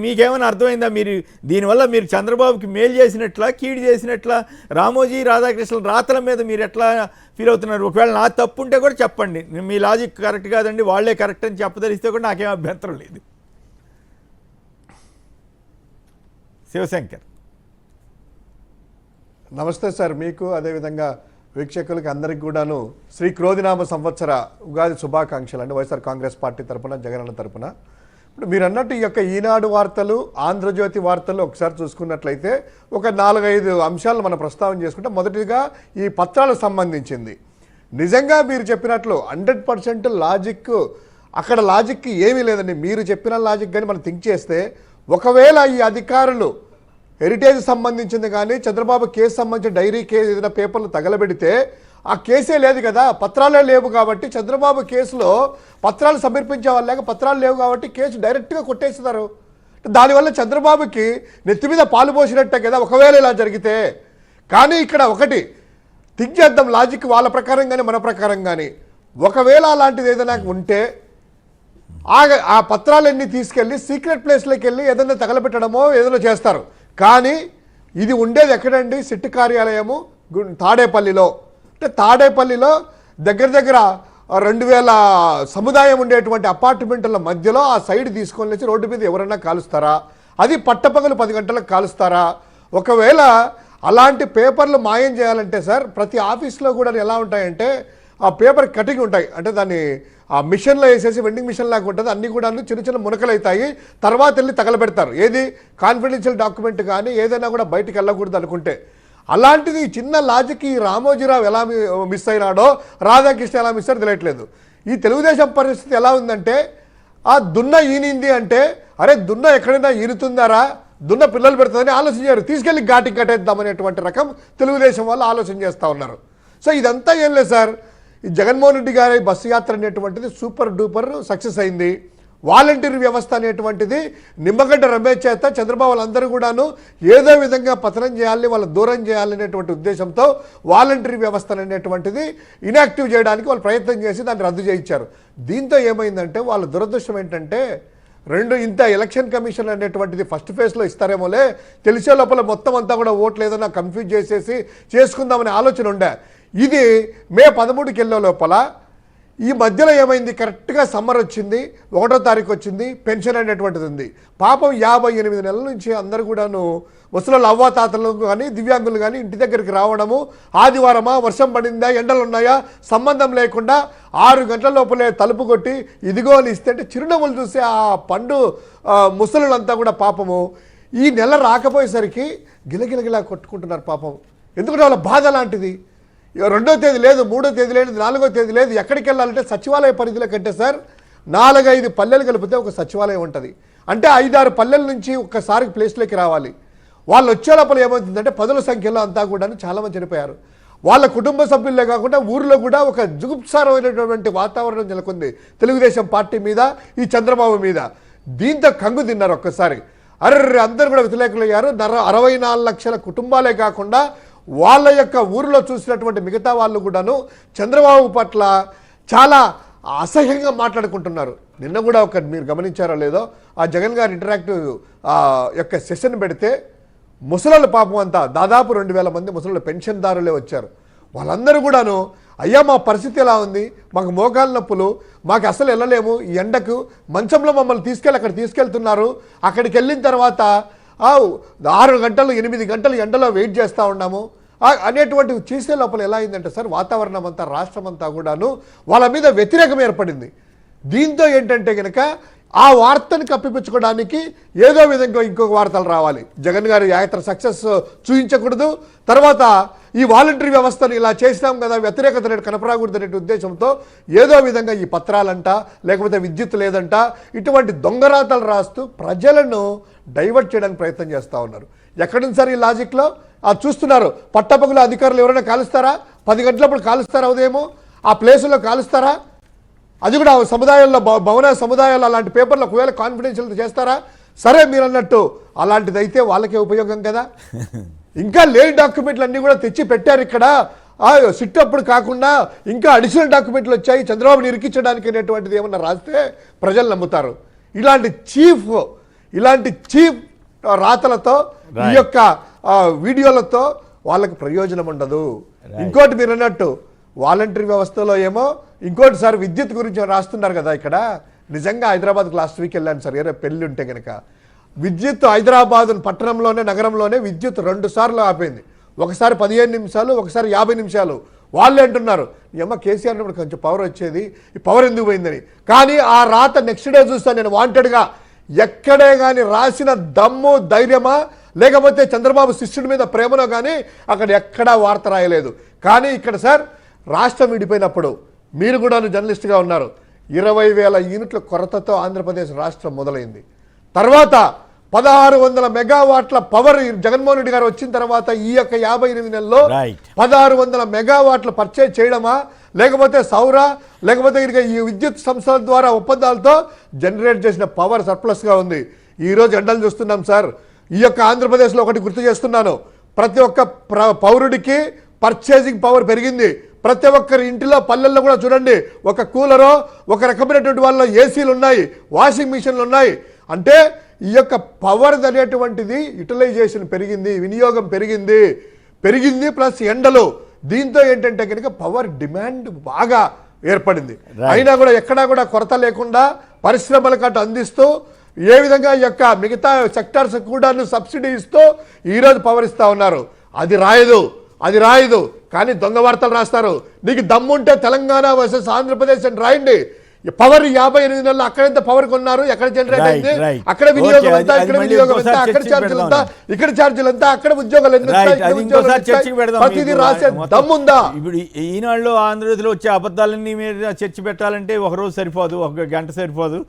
మీకేమైనా అర్థమైందా? మీరు దీనివల్ల మీరు చంద్రబాబుకి మేలు చేసినట్లా కీడు చేసినట్లా? రామోజీ రాధాకృష్ణన్ రాతల మీద మీరు ఎట్లా ఫీల్ అవుతున్నారు? ఒకవేళ నా తప్పు ఉంటే కూడా చెప్పండి, మీ లాజిక్ కరెక్ట్ కాదండి వాళ్ళే కరెక్ట్ అని చెప్పదలిస్తే కూడా నాకేం అభ్యంతరం లేదు. శివశంకర్ నమస్తే సార్, మీకు అదేవిధంగా వీక్షకులకి అందరికి కూడాను శ్రీ క్రోధినామ సంవత్సర ఉగాది శుభాకాంక్షలు అండి వైఎస్ఆర్ కాంగ్రెస్ పార్టీ తరఫున, జగనన్న తరఫున. ఇప్పుడు మీరు అన్నట్టు ఈ యొక్క ఈనాడు వార్తలు, ఆంధ్రజ్యోతి వార్తలు ఒకసారి చూసుకున్నట్లయితే ఒక 4-5 అంశాలను మనం ప్రస్తావన చేసుకుంటే, మొదటిగా ఈ పత్రాలకు సంబంధించింది. నిజంగా మీరు చెప్పినట్లు 100% లాజిక్, అక్కడ లాజిక్ ఏమీ లేదండి. మీరు చెప్పిన లాజిక్ కానీ మనం థింక్ చేస్తే, ఒకవేళ ఈ అధికారులు హెరిటేజ్ సంబంధించింది కానీ చంద్రబాబు కేసు సంబంధించిన డైరీ కేసు ఏదైనా పేపర్లు తగలబెడితే ఆ కేసే లేదు కదా, పత్రాలే లేవు కాబట్టి చంద్రబాబు కేసులో పత్రాలు సమర్పించే వాళ్ళు లేక పత్రాలు లేవు కాబట్టి కేసు డైరెక్ట్గా కొట్టేస్తున్నారు. దానివల్ల చంద్రబాబుకి నెత్తి మీద పాలు పోసినట్టే కదా ఒకవేళ ఇలా జరిగితే. కానీ ఇక్కడ ఒకటి థింక్ చేద్దాం, లాజిక్ వాళ్ళ ప్రకారం కానీ మన ప్రకారం కానీ, ఒకవేళ అలాంటిది ఏదైనా ఉంటే ఆ పత్రాలన్నీ తీసుకెళ్ళి సీక్రెట్ ప్లేస్లోకి వెళ్ళి ఏదైనా తగలబెట్టడమో ఏదైనా చేస్తారు. కానీ ఇది ఉండేది ఎక్కడండి? సిట్ కార్యాలయము తాడేపల్లిలో. అంటే తాడేపల్లిలో దగ్గర 2000 సముదాయం ఉండేటువంటి అపార్ట్మెంట్ల మధ్యలో ఆ సైడ్ తీసుకొని వచ్చి రోడ్డు మీద ఎవరైనా కాలుస్తారా? అది పట్టపగలు 10 గంటలకు కాలుస్తారా? ఒకవేళ అలాంటి పేపర్లు మాయం చేయాలంటే సార్, ప్రతి ఆఫీస్లో కూడా ఎలా ఉంటాయంటే ఆ పేపర్ కటింగ్ ఉంటాయి, అంటే దాన్ని ఆ మిషన్లో వేసేసి వెండింగ్ మిషన్ లాగా ఉంటుంది, అన్నీ కూడా చిన్న చిన్న మునకలు అవుతాయి, తర్వాత వెళ్ళి తగలబెడతారు. ఏది కాన్ఫిడెన్షియల్ డాక్యుమెంట్ కానీ ఏదైనా కూడా బయటకు వెళ్ళకూడదు అనుకుంటే. అలాంటిది చిన్న లాజిక్ ఈ రామోజీరావు ఎలా మిస్ అయినాడో, రాధాకృష్ణ ఎలా మిస్ అయినా తెలియట్లేదు. ఈ తెలుగుదేశం పరిస్థితి ఎలా ఉందంటే, ఆ దున్న ఈనింది అంటే, అరే దున్న ఎక్కడైనా ఈనుతుందారా, దున్న పిల్లలు పెడుతుందని ఆలోచించారు, తీసుకెళ్ళి ఘాటికి కట్టేద్దామనేటువంటి రకం తెలుగుదేశం వాళ్ళు ఆలోచన చేస్తూ ఉన్నారు. సో ఇదంతా ఏం లేదు సార్, ఈ జగన్మోహన్ రెడ్డి గారి బస్సు యాత్ర అనేటువంటిది సూపర్ డూపర్ సక్సెస్ అయింది. వాలంటీర్ వ్యవస్థ అనేటువంటిది నిమ్మగడ్డ రమేష్ చేత చంద్రబాబు వాళ్ళందరూ కూడాను ఏదో విధంగా పతనం చేయాలి, వాళ్ళ దూరం చేయాలనేటువంటి ఉద్దేశంతో వాలంటీర్ వ్యవస్థ అనేటువంటిది ఇనాక్టివ్ చేయడానికి వాళ్ళు ప్రయత్నం చేసి దాన్ని రద్దు చేయించారు. దీంతో ఏమైందంటే వాళ్ళ దురదృష్టం ఏంటంటే, ఇంత ఎలక్షన్ కమిషన్ అనేటువంటిది ఫస్ట్ ఫేజ్లో ఇస్తారేమోలే, తెలిసే లోపల మొత్తం అంతా కూడా ఓట్లు ఏదైనా కన్ఫ్యూజ్ చేసేసి చేసుకుందామనే ఆలోచన ఉండే. ఇది మే 13కి వెళ్ళే లోపల ఈ మధ్యలో ఏమైంది, కరెక్ట్గా సమ్మర్ వచ్చింది, 1వ తారీఖు వచ్చింది, పెన్షన్ అనేటువంటిది ఉంది. పాపం 58 నెలల నుంచి అందరూ కూడాను ముసలి అవ్వాతాతలు కానీ దివ్యాంగులు కానీ ఇంటి దగ్గరికి రావడము, ఆదివారమా వర్షం పడిందా ఎండలు ఉన్నాయా సంబంధం లేకుండా 6 గంటల లోపలే తలుపు కొట్టి ఇదిగో అని ఇస్తే చిరునవ్వులు చూసి ఆ పండు ముసలులంతా కూడా పాపము ఈ నెల రాకపోయేసరికి గిలగిలగిలా కొట్టుకుంటున్నారు పాపం. ఎందుకంటే వాళ్ళ బాధ లాంటిది. 2వ తేదీ లేదు, 3వ తేదీ లేదు, 4వ తేదీ లేదు. ఎక్కడికి వెళ్ళాలంటే సచివాలయ పరిధిలో కంటే సార్ 4-5 పల్లెలు కలిపితే ఒక సచివాలయం ఉంటుంది. అంటే 5-6 పల్లెల నుంచి ఒక్కసారి ప్లేస్లోకి రావాలి. వాళ్ళు వచ్చే లోపల ఏమవుతుందంటే 10ల సంఖ్యలో అంతా కూడా చాలామంది చనిపోయారు. వాళ్ళ కుటుంబ సభ్యులే కాకుండా ఊరిలో కూడా ఒక జుగుప్సారమైనటువంటి వాతావరణం నెలకొంది తెలుగుదేశం పార్టీ మీద, ఈ చంద్రబాబు మీద. దీంతో కంగు తిన్నారు ఒక్కసారి. అందరూ కూడా వ్యతిరేకులయ్యారు. 64 లక్షల కుటుంబాలే కాకుండా వాళ్ళ యొక్క ఊరిలో చూసినటువంటి మిగతా వాళ్ళు కూడాను చంద్రబాబు పట్ల చాలా అసహ్యంగా మాట్లాడుకుంటున్నారు. నిన్న కూడా మీరు గమనించారో లేదో, ఆ జగన్ గారు ఇంటరాక్టివ్ యొక్క సెషన్ పెడితే ముసలి పాపం అంతా దాదాపు 2000 మంది ముసలి పెన్షన్దారులే వచ్చారు. వాళ్ళందరూ కూడాను అయ్యా మా పరిస్థితి ఎలా ఉంది, మాకు మోకాలు నొప్పులు, మాకు అసలు వెళ్ళలేము, ఈ ఎండకు మంచంలో మమ్మల్ని అక్కడ తీసుకెళ్తున్నారు, అక్కడికి వెళ్ళిన తర్వాత 6 గంటలు 8 గంటలు ఎండలో వెయిట్ చేస్తూ ఉన్నాము అనేటువంటి చేసే లోపల ఎలా అయిందంటే సార్, వాతావరణం అంతా రాష్ట్రం అంతా కూడాను వాళ్ళ మీద వ్యతిరేకం ఏర్పడింది. దీంతో ఏంటంటే కనుక ఆ వార్తను కప్పిపుచ్చుకోవడానికి ఏదో విధంగా ఇంకొక వార్తలు రావాలి. జగన్ గారి యాత్ర సక్సెస్ చూపించకూడదు, తర్వాత ఈ వాలంటరీ వ్యవస్థను ఇలా చేసినాం కదా, వ్యతిరేకత కనపరాకూడదు అనే ఉద్దేశంతో ఏదో విధంగా ఈ పత్రాలంట, లేకపోతే విద్యుత్ లేదంట, ఇటువంటి దొంగరాతలు రాస్తూ ప్రజలను డైవర్ట్ చేయడానికి ప్రయత్నం చేస్తూ ఉన్నారు. ఎక్కడుంది సార్ ఈ లాజిక్లో? చూస్తున్నారు, పట్టపగుల అధికారులు ఎవరైనా కాలుస్తారా? 10 గంటలప్పుడు కాలుస్తారా? ఉదయము ఆ ప్లేసుల్లో కాలుస్తారా? అది కూడా సముదాయాల్లో, భవన సముదాయాల్లో అలాంటి పేపర్లు ఒకవేళ కాన్ఫిడెన్షియల్ చేస్తారా? సరే మీరు అన్నట్టు అలాంటిదైతే వాళ్ళకే ఉపయోగం కదా. ఇంకా లేని డాక్యుమెంట్లు అన్నీ కూడా తెచ్చి పెట్టారు ఇక్కడ. సిట్ అప్పుడు కాకుండా ఇంకా అడిషనల్ డాక్యుమెంట్లు వచ్చాయి చంద్రబాబుని ఇరికించడానికి అనేటువంటిది ఏమన్నా రాస్తే ప్రజలు నమ్ముతారు. ఇలాంటి చీఫ్ ఇలాంటి చీప్ రాతలతో ఈ యొక్క వీడియోలతో వాళ్ళకి ప్రయోజనం ఉండదు. ఇంకోటి మీరు అన్నట్టు వాలంటరీ వ్యవస్థలో ఏమో ఇంకోటి సార్ విద్యుత్ గురించి రాస్తున్నారు కదా. ఇక్కడ నిజంగా హైదరాబాద్కి లాస్ట్ వీక్ వెళ్ళాను సార్, ఏదో పెళ్ళి ఉంటే కనుక విద్యుత్ హైదరాబాద్ పట్టణంలోనే నగరంలోనే విద్యుత్ 2 సార్లు ఆపేయింది. ఒకసారి 15 నిమిషాలు, ఒకసారి 50 నిమిషాలు. వాళ్ళు అంటున్నారు ఈ అమ్మ కేసీఆర్ ఇప్పుడు కొంచెం పవర్ వచ్చేది, ఈ పవర్ ఎందుకు పోయిందని. కానీ ఆ రాత నెక్స్ట్ డే చూస్తాను నేను వాంటెడ్గా. ఎక్కడే కానీ రాసిన దమ్ము ధైర్యమా లేకపోతే చంద్రబాబు శిష్యుడి మీద ప్రేమనో కానీ అక్కడ ఎక్కడా వార్త రాయలేదు. కానీ ఇక్కడ సార్ రాష్ట్రం విడిపోయినప్పుడు మీరు కూడా జర్నలిస్ట్గా ఉన్నారు, 20,000 యూనిట్ల కొరతతో ఆంధ్రప్రదేశ్ రాష్ట్రం మొదలైంది. తర్వాత 1600 మెగావాట్ల పవర్ జగన్మోహన్ రెడ్డి గారు వచ్చిన తర్వాత ఈ యొక్క 58 నెలల్లో 1600 మెగావాట్లు పర్చేజ్ చేయడమా లేకపోతే సౌర లేకపోతే ఈ విద్యుత్ సంస్థల ద్వారా ఒప్పందాలతో జనరేట్ చేసిన పవర్ సర్ప్లస్గా ఉంది. ఈరోజు ఎండలు చూస్తున్నాం సార్. ఈ యొక్క ఆంధ్రప్రదేశ్లో ఒకటి గుర్తు చేస్తున్నాను, ప్రతి ఒక్క పౌరుడికి పర్చేసింగ్ పవర్ పెరిగింది. ప్రతి ఒక్కరి ఇంటిలో పల్లెల్లో కూడా చూడండి ఒక కూలరో ఒక రకమైనటువంటి వాళ్ళ ఏసీలు ఉన్నాయి, వాషింగ్ మిషన్లు ఉన్నాయి. అంటే ఈ యొక్క పవర్ అనేటువంటిది యూటిలైజేషన్ పెరిగింది, వినియోగం పెరిగింది ప్లస్ ఎండలు. దీంతో ఏంటంటే కనుక పవర్ డిమాండ్ బాగా ఏర్పడింది. అయినా కూడా ఎక్కడా కూడా కొరత లేకుండా పరిశ్రమలకు అటు అందిస్తూ ఏ విధంగా ఈ యొక్క మిగతా సెక్టార్స్ కూడా సబ్సిడీ ఇస్తూ ఈరోజు పవర్ ఇస్తా ఉన్నారు. అది రాయదు కానీ దొంగ వార్తలు రాస్తారు. నీకు దమ్ముంటే తెలంగాణ వర్సెస్ ఆంధ్రప్రదేశ్ అని రాయండి. పవర్ 58 నెలలు అక్కడెంత పవర్ కొన్నారు, ఎక్కడ జనరేట్ అయింది, అక్కడ వినియోగం ఎంత, ఇక్కడ వినియోగం ఎంత, అక్కడ ఛార్జీలు ఎంత, ఇక్కడ ఛార్జీలు ఎంత, అక్కడ ఉద్యోగాలు ప్రతిదీ రాసే దమ్ముందా? ఇప్పుడు ఈనాడులో ఆంధ్రప్రదేశ్లో వచ్చే అబద్ధాలన్నీ మీరు చర్చ పెట్టాలంటే ఒక రోజు సరిపోదు, ఒక గంట సరిపోదు.